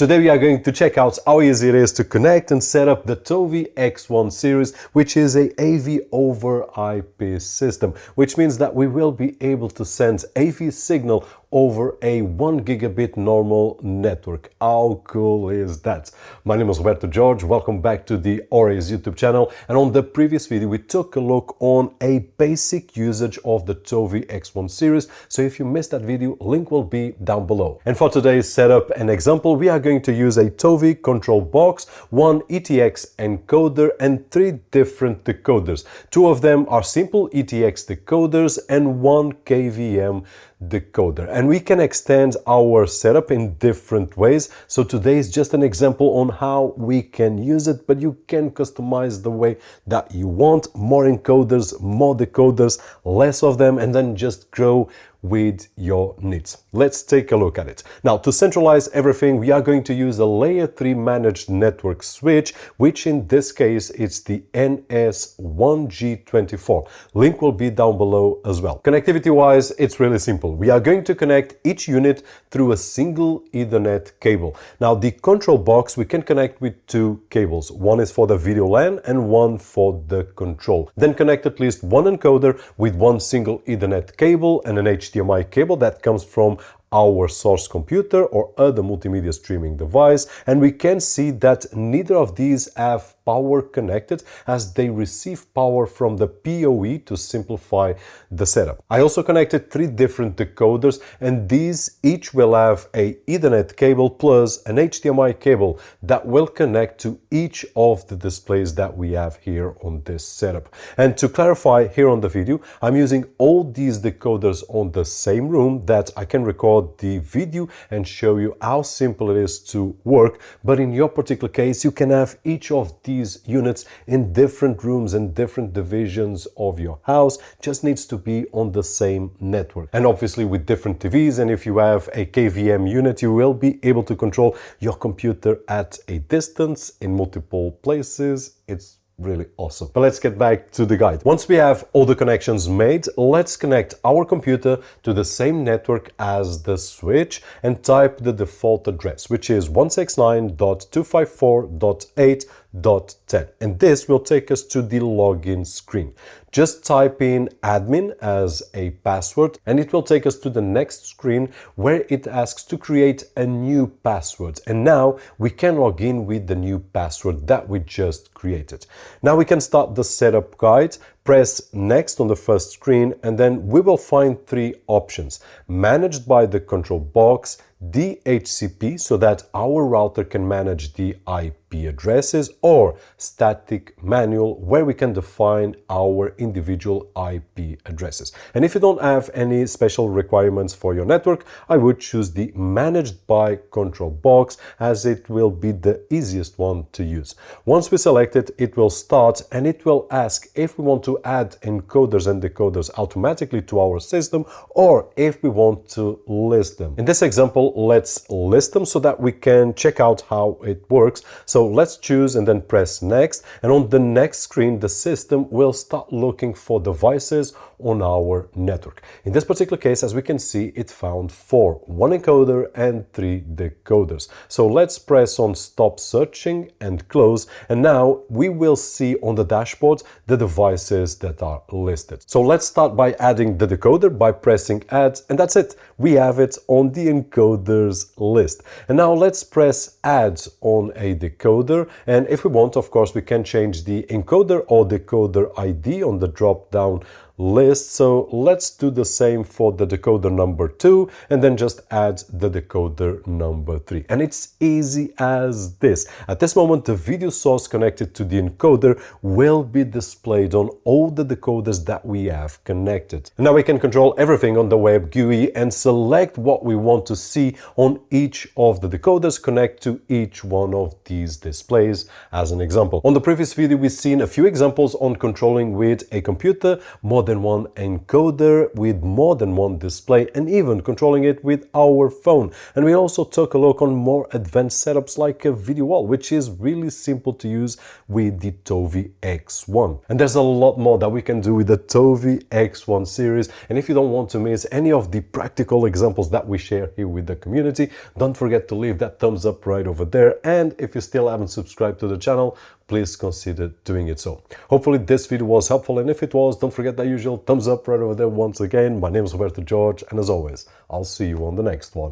Today we are going to check out how easy it is to connect and set up the ToVi X1 Series, which is a AV over IP system, which means that we will be able to send AV signal over a 1 gigabit normal network. How cool is that? My name is Roberto George. Welcome back to the OREI's YouTube channel. And on the previous video, we took a look on a basic usage of the ToVi X1 Series. So if you missed that video, link will be down below. And for today's setup and example, we are going to use a ToVi control box, one ETX encoder, and 3 different decoders. 2 of them are simple ETX decoders and 1 KVM decoder, and we can extend our setup in different ways. So today is just an example on how we can use it, but you can customize the way that you want. More encoders, more decoders, less of them, and then just grow with your needs. Let's take a look at it. Now, to centralize everything, we are going to use a layer 3 managed network switch, which in this case it's the NS1G24. Link will be down below as well. Connectivity wise, it's really simple. We are going to connect each unit through a single Ethernet cable. Now, the control box we can connect with 2 cables. One is for the video LAN and one for the control. Then connect at least 1 encoder with 1 single Ethernet cable and an HDMI cable that comes from our source computer or other multimedia streaming device, and we can see that neither of these have power connected as they receive power from the PoE to simplify the setup. I also connected 3 different decoders, and these each will have a Ethernet cable plus an HDMI cable that will connect to each of the displays that we have here on this setup. And to clarify here on the video, I'm using all these decoders on the same room that I can record the video and show you how simple it is to work. But in your particular case, you can have each of these units in different rooms and different divisions of your house. Just needs to be on the same network, and obviously with different TVs. And if you have a KVM unit, you will be able to control your computer at a distance in multiple places. It's really awesome. But let's get back to the guide. Once we have all the connections made, let's connect our computer to the same network as the switch and type the default address, which is 169.254.8.10, and this will take us to the login screen. Just type in admin as a password and it will take us to the next screen where it asks to create a new password, and now we can log in with the new password that we just created. Now we can start the setup guide. Press next on the first screen, and then we will find 3 options: managed by the control box, DHCP, so that our router can manage the IP addresses, or static manual, where we can define our individual IP addresses. And if you don't have any special requirements for your network, I would choose the managed by control box, as it will be the easiest one to use. Once we select it, it will start and it will ask if we want to add encoders and decoders automatically to our system, or if we want to list them. In this example, let's list them so that we can check out how it works. So let's choose and then press next, and on the next screen the system will start looking for devices on our network. In this particular case, as we can see, it found 4, 1 encoder and 3 decoders. So let's press on stop searching and close, and now we will see on the dashboard the devices that are listed. So let's start by adding the decoder by pressing add, and that's it. We have it on the encoders list. And now let's press add on a decoder, and if we want, of course, we can change the encoder or decoder ID on the drop down list. So let's do the same for the decoder number 2 and then just add the decoder number 3. And it's easy as this. At this moment, the video source connected to the encoder will be displayed on all the decoders that we have connected. And now we can control everything on the web GUI and select what we want to see on each of the decoders, connect to each one of these displays as an example. On the previous video, we've seen a few examples on controlling with a computer more than one encoder with more than one display, and even controlling it with our phone. And we also took a look on more advanced setups like a video wall, which is really simple to use with the ToVi X1. And there's a lot more that we can do with the ToVi X1 series. And if you don't want to miss any of the practical examples that we share here with the community, don't forget to leave that thumbs up right over there. And if you still haven't subscribed to the channel, please consider doing it so. Hopefully this video was helpful, and if it was, don't forget that usual thumbs up right over there once again. My name is Roberto George, and as always, I'll see you on the next one.